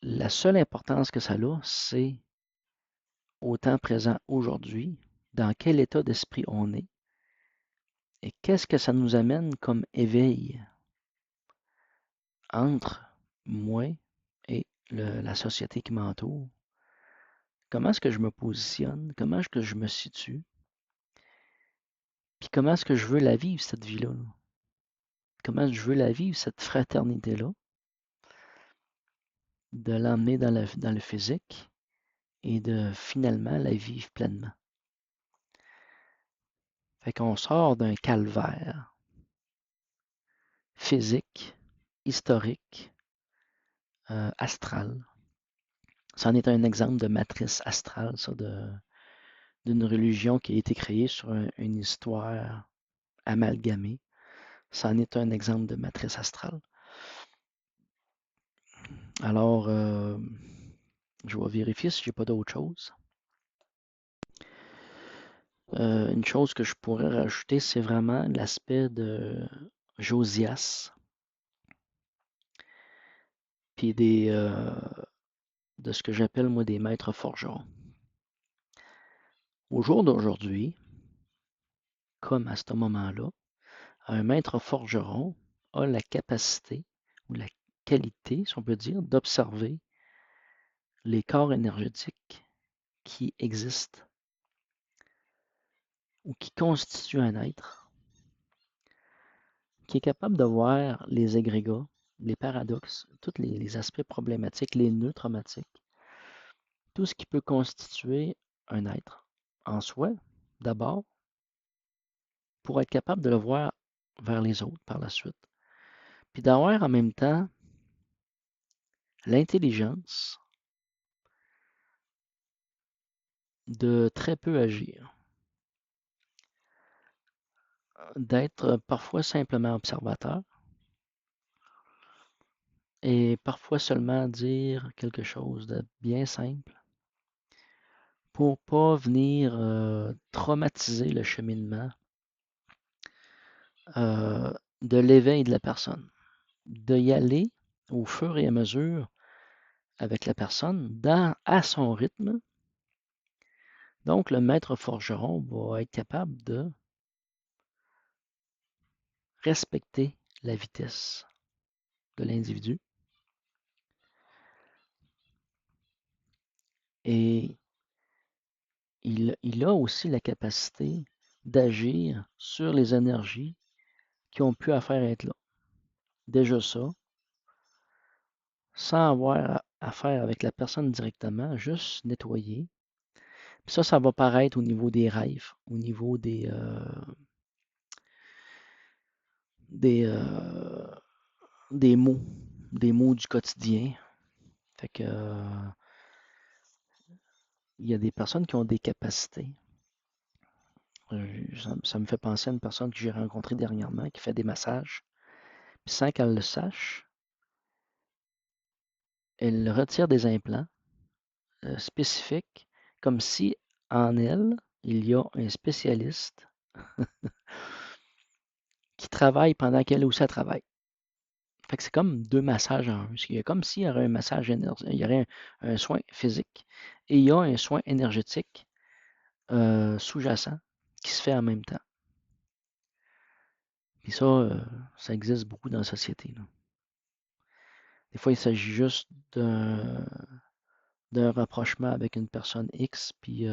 la seule importance que ça a, c'est au temps présent aujourd'hui, dans quel état d'esprit on est et qu'est-ce que ça nous amène comme éveil entre moi et la société qui m'entoure. Comment est-ce que je me positionne? Comment est-ce que je me situe? Puis comment est-ce que je veux la vivre, cette vie-là? Comment je veux la vivre, cette fraternité-là? De l'emmener dans le physique et de finalement la vivre pleinement. Fait qu'on sort d'un calvaire physique, historique, astral. C'en est un exemple de matrice astrale, ça, d'une religion qui a été créée sur une histoire amalgamée. C'en est un exemple de matrice astrale. Alors, je vais vérifier si j'ai pas d'autre chose. Une chose que je pourrais rajouter, c'est vraiment l'aspect de Josias, puis de ce que j'appelle moi des maîtres forgerons. Au jour d'aujourd'hui, comme à ce moment-là, un maître forgeron a la capacité ou la qualité, si on peut dire, d'observer les corps énergétiques qui existent ou qui constituent un être, qui est capable de voir les égrégats, les paradoxes, tous les aspects problématiques, les nœuds traumatiques, tout ce qui peut constituer un être en soi, d'abord, pour être capable de le voir vers les autres par la suite. Puis d'avoir en même temps l'intelligence de très peu agir, d'être parfois simplement observateur et parfois seulement dire quelque chose de bien simple pour pas venir traumatiser le cheminement de l'éveil de la personne. De y aller au fur et à mesure avec la personne à son rythme. Donc, le maître forgeron va être capable de respecter la vitesse de l'individu et il a aussi la capacité d'agir sur les énergies qui ont pu affaire à être là. Déjà ça, sans avoir affaire avec la personne directement, juste nettoyer. Puis ça va paraître au niveau des rêves, au niveau des, euh, des mots du quotidien. Fait que il y a des personnes qui ont des capacités. Ça me fait penser à une personne que j'ai rencontrée dernièrement qui fait des massages. Puis sans qu'elle le sache, elle retire des implants spécifiques, comme si en elle, il y a un spécialiste qui travaille pendant qu'elle aussi travaille. Fait que c'est comme deux massages en un. Il y a comme s'il y aurait un massage il y aurait un soin physique et il y a un soin énergétique sous-jacent qui se fait en même temps. Puis ça existe beaucoup dans la société, là. Des fois, il s'agit juste d'un rapprochement avec une personne X, puis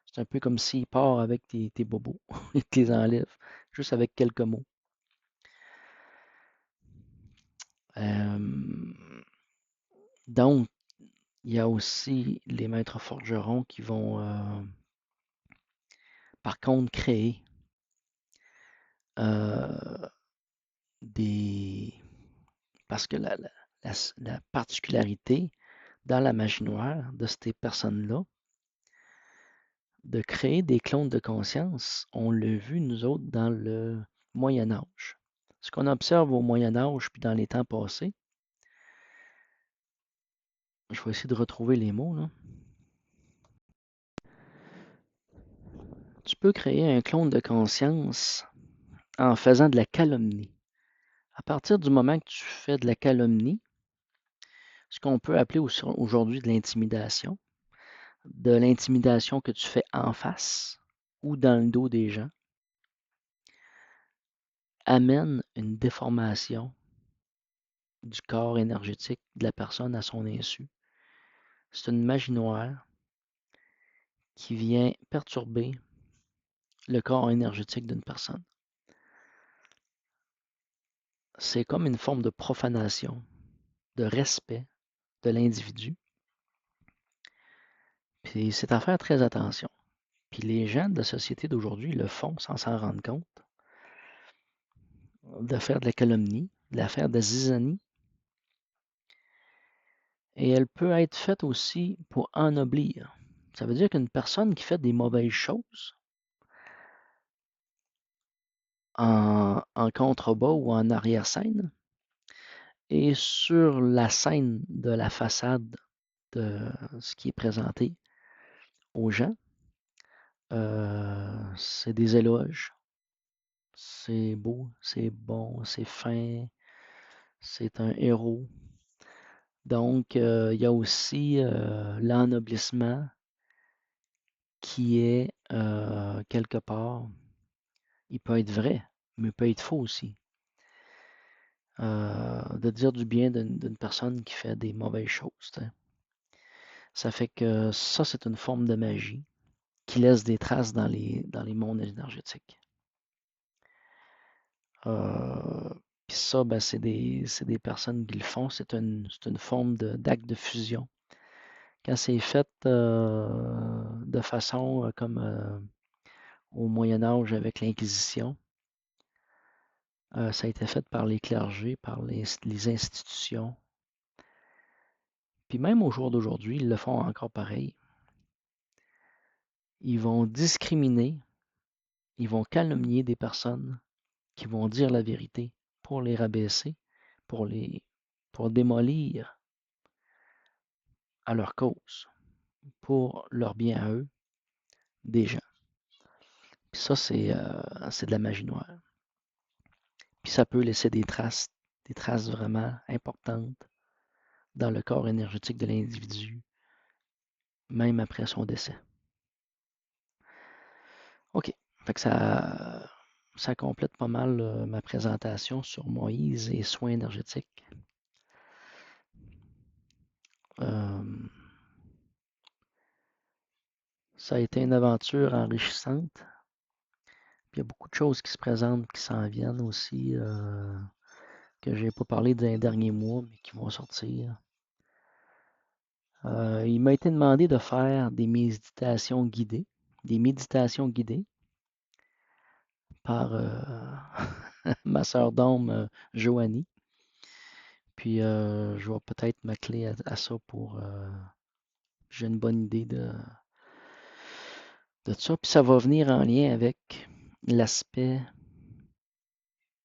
c'est un peu comme s'il part avec tes bobos, il te les enlève, juste avec quelques mots. Donc, il y a aussi les maîtres forgerons qui vont, par contre, créer. euh, parce que la particularité dans la magie noire de ces personnes-là, de créer des clones de conscience, on l'a vu, nous autres, dans le Moyen Âge. Ce qu'on observe au Moyen Âge, puis dans les temps passés, je vais essayer de retrouver les mots, là. Tu peux créer un clone de conscience en faisant de la calomnie. À partir du moment que tu fais de la calomnie, ce qu'on peut appeler aujourd'hui de l'intimidation que tu fais en face ou dans le dos des gens, amène une déformation du corps énergétique de la personne à son insu. C'est une magie noire qui vient perturber le corps énergétique d'une personne. C'est comme une forme de profanation, de respect de l'individu. Puis c'est à faire très attention. Puis les gens de la société d'aujourd'hui le font sans s'en rendre compte, de faire de la calomnie, de la faire de la zizanie. Et elle peut être faite aussi pour ennoblir. Ça veut dire qu'une personne qui fait des mauvaises choses en contrebas ou en arrière-scène et sur la scène de la façade de ce qui est présenté aux gens, c'est des éloges. C'est beau, c'est bon, c'est fin, c'est un héros. Donc, il y a aussi l'ennoblissement qui est quelque part, il peut être vrai, mais il peut être faux aussi. De dire du bien d'une personne qui fait des mauvaises choses. T'sais. Ça fait que ça, c'est une forme de magie qui laisse des traces dans les mondes énergétiques. Puis ça, ben, c'est des personnes qui le font. C'est une forme d'acte de fusion. Quand c'est fait de façon comme au Moyen Âge avec l'Inquisition, ça a été fait par les clergés, par les institutions. Puis même au jour d'aujourd'hui, ils le font encore pareil. Ils vont discriminer, ils vont calomnier des personnes qui vont dire la vérité pour les rabaisser, pour démolir à leur cause, pour leur bien à eux, des gens. Puis ça, c'est de la magie noire. Puis ça peut laisser des traces vraiment importantes dans le corps énergétique de l'individu, même après son décès. OK. Fait que ça complète pas mal ma présentation sur Moïse et soins énergétiques. Ça a été une aventure enrichissante. Puis il y a beaucoup de choses qui se présentent, qui s'en viennent aussi, que je n'ai pas parlé dans les derniers mois, mais qui vont sortir. Il m'a été demandé de faire des méditations guidées par ma sœur d'âme Joanie. Puis je vais peut-être m'atteler à ça pour. J'ai une bonne idée de ça. Puis ça va venir en lien avec l'aspect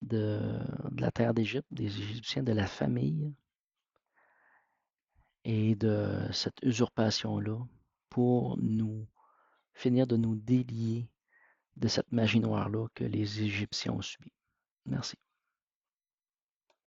de la terre d'Égypte, des Égyptiens, de la famille et de cette usurpation-là pour nous finir de nous délier de cette magie noire-là que les Égyptiens ont subie. Merci.